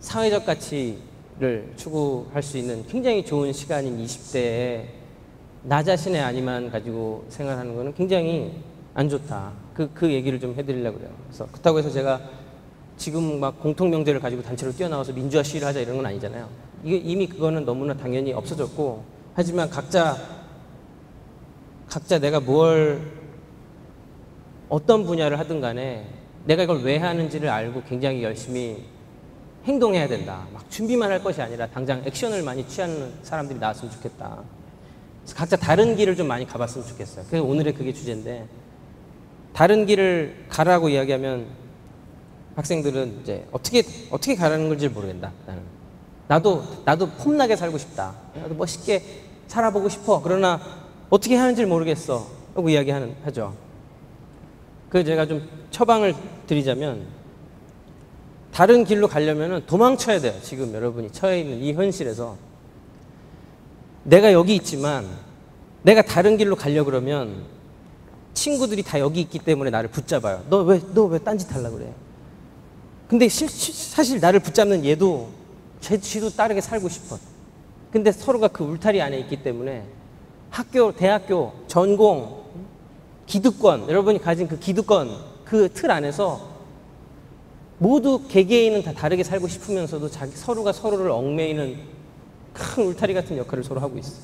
사회적 가치를 추구할 수 있는 굉장히 좋은 시간인 20대에 나 자신의 아니만 가지고 생활하는 거는 굉장히 안 좋다. 그 얘기를 좀 해드리려고 그래요. 그래서 그렇다고 해서 제가 지금 막 공통명제를 가지고 단체로 뛰어나와서 민주화 시위를 하자 이런 건 아니잖아요. 이게 이미 그거는 너무나 당연히 없어졌고, 하지만 각자 내가 어떤 분야를 하든 간에 내가 이걸 왜 하는지를 알고 굉장히 열심히 행동해야 된다. 막 준비만 할 것이 아니라 당장 액션을 많이 취하는 사람들이 나왔으면 좋겠다. 그래서 각자 다른 길을 좀 많이 가봤으면 좋겠어요. 그래서 오늘의 그게 주제인데, 다른 길을 가라고 이야기하면 학생들은 이제 어떻게 가라는 건지 모르겠다. 나도 폼나게 살고 싶다. 나도 멋있게 살아보고 싶어. 그러나 어떻게 하는지 모르겠어. 라고 하죠. 그래서 제가 좀 처방을 드리자면, 다른 길로 가려면 도망쳐야 돼요. 지금 여러분이 처해 있는 이 현실에서. 내가 여기 있지만 내가 다른 길로 가려고 그러면 친구들이 다 여기 있기 때문에 나를 붙잡아요. 너 왜 딴짓 하려고 그래? 근데 사실 나를 붙잡는 얘도 쥐도 다르게 살고 싶어. 근데 서로가 그 울타리 안에 있기 때문에 학교, 대학교, 전공, 기득권, 여러분이 가진 그 기득권, 그 틀 안에서 모두 개개인은 다 다르게 살고 싶으면서도 서로가 서로를 얽매이는 큰 울타리 같은 역할을 서로 하고 있어요.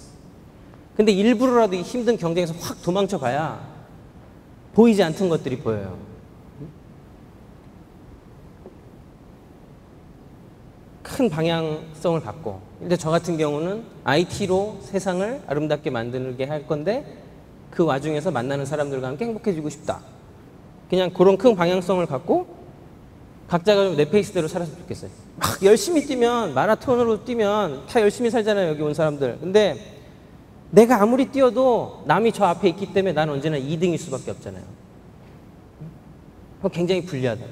근데 일부러라도 이 힘든 경쟁에서 확 도망쳐 봐야 보이지 않던 것들이 보여요. 큰 방향성을 갖고, 근데 저 같은 경우는 IT로 세상을 아름답게 만들게 할 건데 그 와중에서 만나는 사람들과 함께 행복해지고 싶다. 그냥 그런 큰 방향성을 갖고 각자가 내 페이스대로 살았으면 좋겠어요. 막 열심히 뛰면, 마라톤으로 뛰면 다 열심히 살잖아요, 여기 온 사람들. 근데 내가 아무리 뛰어도 남이 저 앞에 있기 때문에 나는 언제나 2등일 수밖에 없잖아요. 그거 굉장히 불리하다.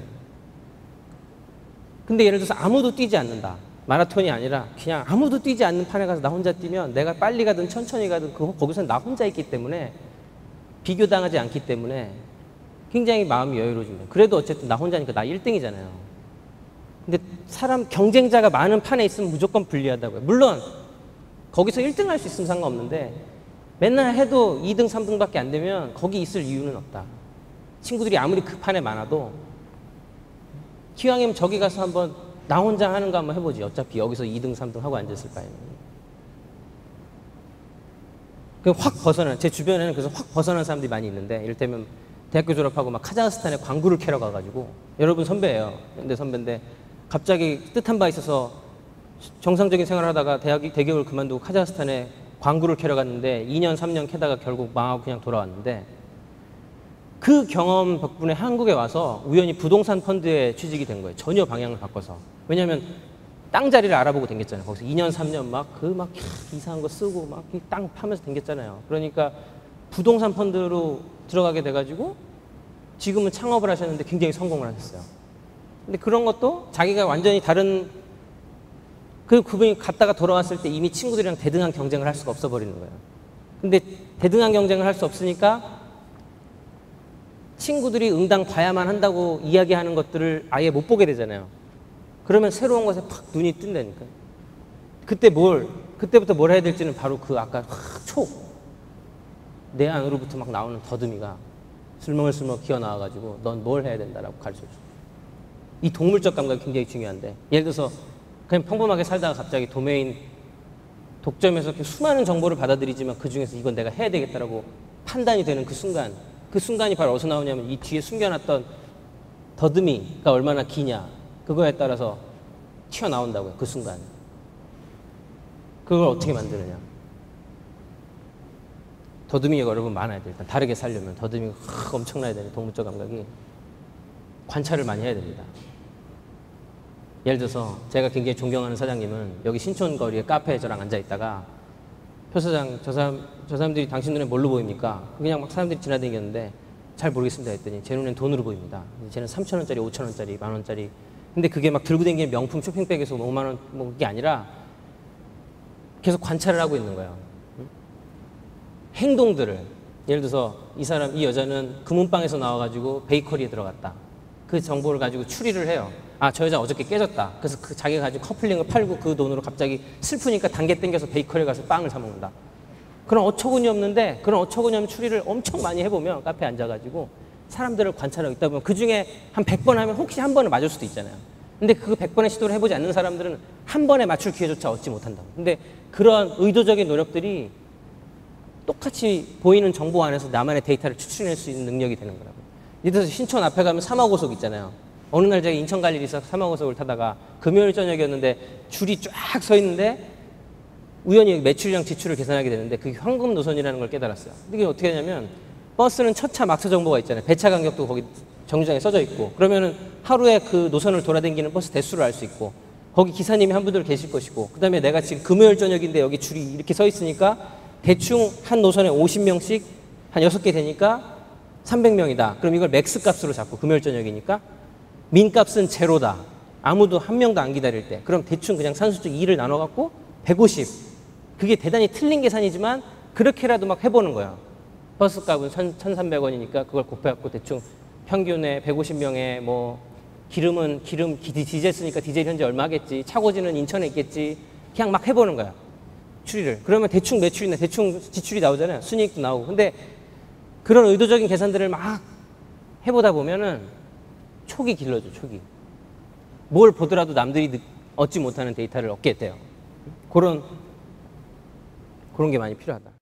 근데 예를 들어서 아무도 뛰지 않는다. 마라톤이 아니라 그냥 아무도 뛰지 않는 판에 가서 나 혼자 뛰면 내가 빨리 가든 천천히 가든 거기서는 나 혼자 있기 때문에, 비교당하지 않기 때문에 굉장히 마음이 여유로워집니다. 그래도 어쨌든 나 혼자니까 나 1등이잖아요. 근데 경쟁자가 많은 판에 있으면 무조건 불리하다고요. 물론 거기서 1등 할 수 있으면 상관없는데 맨날 해도 2등, 3등밖에 안 되면 거기 있을 이유는 없다. 친구들이 아무리 그 판에 많아도 기왕이면 저기 가서 한번 나 혼자 하는 거 한번 해보지. 어차피 여기서 2등, 3등 하고 앉았을 바에는. 제 주변에는 그래서 확 벗어난 사람들이 많이 있는데, 이를테면 대학교 졸업하고 막 카자흐스탄에 광구를 캐러 가가지고, 여러분 선배예요. 근데 선배인데 갑자기 뜻한 바 있어서 정상적인 생활을 하다가 대기업을 그만두고 카자흐스탄에 광구를 캐러 갔는데 2년, 3년 캐다가 결국 망하고 그냥 돌아왔는데, 그 경험 덕분에 한국에 와서 우연히 부동산 펀드에 취직이 된 거예요. 전혀 방향을 바꿔서. 왜냐하면 땅 자리를 알아보고 댕겼잖아요. 거기서 2년, 3년 이상한 거 쓰고 막 땅 파면서 댕겼잖아요. 그러니까 부동산 펀드로 들어가게 돼가지고 지금은 창업을 하셨는데 굉장히 성공을 하셨어요. 근데 그런 것도 자기가 완전히 다른, 그분이 갔다가 돌아왔을 때 이미 친구들이랑 대등한 경쟁을 할 수가 없어 버리는 거예요. 근데 대등한 경쟁을 할 수 없으니까 친구들이 응당 봐야만 한다고 이야기하는 것들을 아예 못 보게 되잖아요. 그러면 새로운 것에 팍 눈이 뜬다니까. 그때부터 뭘 해야 될지는 바로 아까 내 안으로부터 막 나오는 더듬이가 술렁술렁 기어 나와가지고 넌 뭘 해야 된다라고 가르쳐줘. 이 동물적 감각이 굉장히 중요한데, 예를 들어서 그냥 평범하게 살다가 갑자기 도메인 독점에서 수많은 정보를 받아들이지만 그 중에서 이건 내가 해야 되겠다라고 판단이 되는 그 순간이 바로 어디서 나오냐면 이 뒤에 숨겨놨던 더듬이가 얼마나 기냐, 그거에 따라서 튀어나온다고요. 그 순간. 그걸 어떻게 만드느냐. 더듬이가 여러분 많아야 돼요. 일단 다르게 살려면 더듬이가 엄청나야 되는 동물적 감각이, 관찰을 많이 해야 됩니다. 예를 들어서 제가 굉장히 존경하는 사장님은 여기 신촌거리에 카페에 저랑 앉아있다가, 표 사장, 저 사람들이 당신 눈에 뭘로 보입니까? 그냥 막 사람들이 지나다니겠는데 잘 모르겠습니다 했더니 제 눈엔 돈으로 보입니다. 쟤는 3,000원짜리, 5,000원짜리, 만원짜리. 근데 그게 막 들고 다니는 명품 쇼핑백에서 5만원 그게 아니라 계속 관찰을 하고 있는 거예요. 행동들을. 예를 들어서 이 여자는 금은방에서 나와가지고 베이커리에 들어갔다. 그 정보를 가지고 추리를 해요. 아, 저 여자 어저께 깨졌다. 그래서 그 자기가 가지고 커플링을 팔고 그 돈으로 갑자기 슬프니까 단계 땡겨서 베이커리 가서 빵을 사 먹는다. 그런 어처구니 없는데 그런 어처구니 없는 추리를 엄청 많이 해보면 카페에 앉아가지고 사람들을 관찰하고 있다 보면 그 중에 한 100번 하면 혹시 한 번은 맞을 수도 있잖아요. 근데 그 100번의 시도를 해보지 않는 사람들은 한 번에 맞출 기회조차 얻지 못한다고. 근데 그런 의도적인 노력들이 똑같이 보이는 정보 안에서 나만의 데이터를 추출해낼 수 있는 능력이 되는 거라고요. 예를 들어서 신촌 앞에 가면 사마고속 있잖아요. 어느 날 제가 인천 갈 일이 있어서 사마고속을 타다가 금요일 저녁이었는데 줄이 쫙 서 있는데 우연히 매출이랑 지출을 계산하게 되는데 그게 황금 노선이라는 걸 깨달았어요. 이게 어떻게 하냐면 버스는 첫차 막차 정보가 있잖아요. 배차 간격도 거기 정류장에 써져 있고 그러면은 하루에 그 노선을 돌아다니는 버스 대수를 알 수 있고 거기 기사님이 한 분들 계실 것이고 그 다음에 내가 지금 금요일 저녁인데 여기 줄이 이렇게 서 있으니까 대충 한 노선에 50명씩 한 6개 되니까 300명이다. 그럼 이걸 맥스 값으로 잡고 금요일 저녁이니까 민 값은 제로다. 아무도 한 명도 안 기다릴 때. 그럼 대충 그냥 산수적 2를 나눠갖고 150. 그게 대단히 틀린 계산이지만 그렇게라도 막 해보는 거예요. 버스 값은 1,300원이니까 그걸 곱해갖고 대충 평균에 150명에 뭐 기름 디젤 쓰니까 디젤 현재 얼마겠지. 차고지는 인천에 있겠지. 그냥 막 해보는 거야. 추리를. 그러면 대충 매출이나 대충 지출이 나오잖아요. 순이익도 나오고. 근데 그런 의도적인 계산들을 막 해보다 보면은 촉이 길러져, 촉이. 뭘 보더라도 남들이 얻지 못하는 데이터를 얻게 돼요. 그런 게 많이 필요하다.